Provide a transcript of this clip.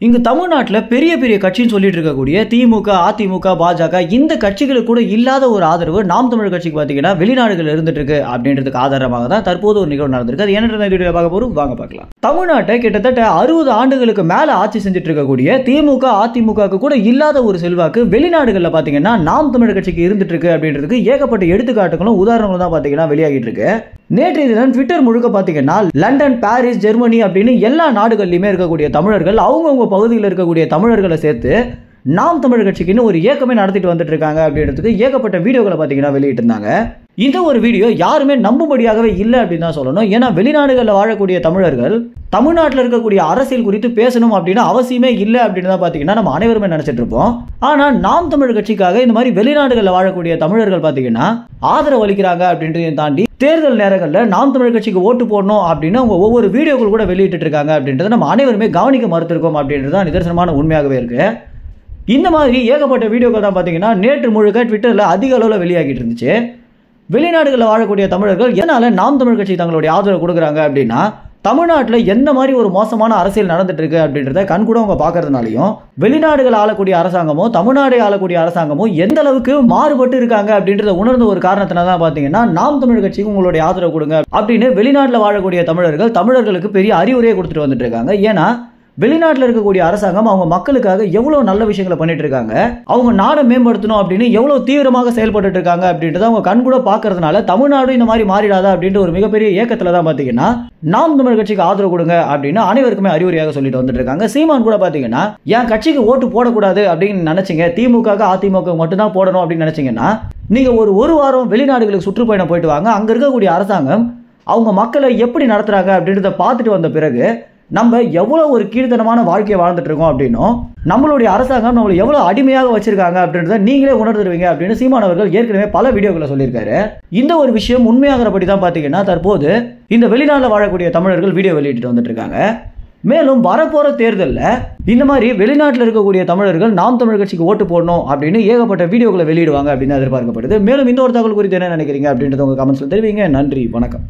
இங்கு தமிழ்நாட்டில் பெரிய பெரிய கட்சின்னு சொல்லிட்டு இருக்கக்கூடிய திமுக, அதிமுக, பாஜக இந்த கட்சிகளுக்கு கூட இல்லாத ஒரு ஆதரவு நாம் தமிழர் கட்சிக்கு பார்த்தீங்கன்னா வெளிநாடுகள் இருந்துட்டு இருக்கு அப்படின்றதுக்கு ஆதாரமாக தான் தற்போது ஒரு நிகழ்வு நடந்திருக்கு. அது என்ன பார்க்க போறோம், வாங்க பார்க்கலாம். தமிழ்நாட்டை கிட்டத்தட்ட 60 ஆண்டுகளுக்கு மேல ஆட்சி செஞ்சுட்டு இருக்கக்கூடிய திமுக, அதிமுக கூட இல்லாத ஒரு செல்வாக்கு வெளிநாடுகளில் பார்த்தீங்கன்னா நாம் தமிழர் கட்சிக்கு இருந்துட்டு இருக்கு அப்படின்றதுக்கு ஏகப்பட்ட எடுத்துக்காட்டுகளும் உதாரணங்களும் தான் பார்த்தீங்கன்னா வெளியாகிட்டு இருக்கு. நேற்றைய தினம் ட்விட்டர் முழுக்க பார்த்தீங்கன்னா லண்டன், பாரிஸ், ஜெர்மனி அப்படின்னு எல்லா நாடுகள்லையுமே இருக்கக்கூடிய தமிழர்கள் அவங்கவுங்க பகுதியில் இருக்கக்கூடிய தமிழர்களை சேர்த்து நாம் தமிழர் கட்சிக்குன்னு ஒரு இயக்கமே நடத்திட்டு வந்துட்டு இருக்காங்க அப்படின்றதுக்கு ஏகப்பட்ட வீடியோக்களை பார்த்தீங்கன்னா வெளியிட்டு இருந்தாங்க. இந்த ஒரு வீடியோ யாருமே நம்பும்படியாகவே இல்லை அப்படின்னு தான் சொல்லணும். ஏன்னா வெளிநாடுகளில் வாழக்கூடிய தமிழர்கள் தமிழ்நாட்டில் இருக்கக்கூடிய அரசியல் குறித்து பேசணும் அப்படின்னு அவசியமே இல்லை அப்படின்னு தான் பார்த்தீங்கன்னா நம்ம அனைவருமே நினைச்சிட்டு இருப்போம். ஆனால் நாம் தமிழர் கட்சிக்காக இந்த மாதிரி வெளிநாடுகளில் வாழக்கூடிய தமிழர்கள் பார்த்தீங்கன்னா ஆதரவு அளிக்கிறாங்க அப்படின்றதையும் தாண்டி தேர்தல் நேரங்களில் நாம் தமிழர் கட்சிக்கு ஓட்டு போடணும் அப்படின்னு அவங்க ஒவ்வொரு வீடியோக்கள் கூட வெளியிட்டு இருக்காங்க அப்படின்றத நம்ம அனைவருமே கவனிக்க மறுத்திருக்கோம் அப்படின்றது தான் நிதர்சனமான உண்மையாகவே இருக்கு. இந்த மாதிரி ஏகப்பட்ட வீடியோக்கள் தான் பார்த்தீங்கன்னா நேற்று முழுக்க ட்விட்டரில் அதிக அளவில் வெளியாகிட்டு இருந்துச்சு. வெளிநாடுகளில் வாழக்கூடிய தமிழர்கள் எதனால நாம் தமிழர் கட்சி தங்களுடைய ஆதரவு கொடுக்குறாங்க அப்படின்னா தமிழ்நாட்டில் எந்த மாதிரி ஒரு மோசமான அரசியல் நடந்துட்டு இருக்கு அப்படின்றத கண்கூட அவங்க பார்க்கறதுனாலையும் வெளிநாடுகள் ஆளக்கூடிய அரசாங்கமும் தமிழ்நாடு ஆளக்கூடிய அரசாங்கமும் எந்த அளவுக்கு மாறுபட்டு இருக்காங்க அப்படின்றத உணர்ந்த ஒரு காரணத்தினால தான் பார்த்தீங்கன்னா நாம் தமிழர் கட்சிக்கு உங்களுடைய ஆதரவு கொடுங்க அப்படின்னு வெளிநாட்டில் வாழக்கூடிய தமிழர்களுக்கு பெரிய அறிவுரையை கொடுத்துட்டு வந்துட்டு இருக்காங்க. ஏன்னா வெளிநாட்டில் இருக்கக்கூடிய அரசாங்கம் அவங்க மக்களுக்காக எவ்வளவு நல்ல விஷயங்களை பண்ணிட்டு இருக்காங்க, அவங்க நாடை மேம்படுத்தணும் அப்படின்னு எவ்வளவு தீவிரமாக செயல்பட்டு இருக்காங்க அப்படின்றத அவங்க கண்கூட பார்க்கறதுனால தமிழ்நாடு இந்த மாதிரி மாறிடாதா அப்படின்ற ஒரு மிகப்பெரிய இயக்கத்துல தான் பாத்தீங்கன்னா நாம் தமிழர் கட்சிக்கு ஆதரவு கொடுங்க அப்படின்னு அனைவருக்குமே அறிவுரையாக சொல்லிட்டு வந்துட்டு இருக்காங்க. சீமான் கூட பாத்தீங்கன்னா என் கட்சிக்கு ஓட்டு போடக்கூடாது அப்படின்னு நினைச்சீங்க, திமுக அதிமுக மட்டும் தான் போடணும் அப்படின்னு நினைச்சீங்கன்னா நீங்க ஒரு வாரம் வெளிநாடுகளுக்கு சுற்றுப்பயணம் போயிட்டு வாங்க. அங்க இருக்கக்கூடிய அரசாங்கம் அவங்க மக்களை எப்படி நடத்துறாங்க அப்படின்றத பார்த்துட்டு வந்த பிறகு நம்ம எவ்வளவு ஒரு கீழ்த்தனமான வாழ்க்கையை வாழ்ந்துட்டு இருக்கோம் அப்படின்னும் நம்மளுடைய அரசாங்கம் நம்மளை எவ்வளவு அடிமையாக வச்சிருக்காங்க அப்படின்றத நீங்களே உணர்ந்துருவீங்க அப்படின்னு சீமான் அவர்கள் ஏற்கனவே பல வீடியோக்களை சொல்லியிருக்காரு. இந்த ஒரு விஷயம் உண்மையாகிறபடி தான் பார்த்தீங்கன்னா தற்போது இந்த வெளிநாட்டில் வாழக்கூடிய தமிழர்கள் வீடியோ வெளியிட்டு வந்துட்டு இருக்காங்க. மேலும் வரப்போற தேர்தலில் இந்த மாதிரி வெளிநாட்டில் இருக்கக்கூடிய தமிழர்கள் நாம் தமிழர் கட்சிக்கு ஓட்டு போடணும் அப்படின்னு ஏகப்பட்ட வீடியோக்களை வெளியிடுவாங்க அப்படின்னு எதிர்பார்க்கப்படுது. மேலும் இந்த ஒரு தகவல் குறித்து என்ன நினைக்கிறீங்க அப்படின்றத உங்க கமெண்ட்ஸ்ல தெரிவிங்க. நன்றி, வணக்கம்.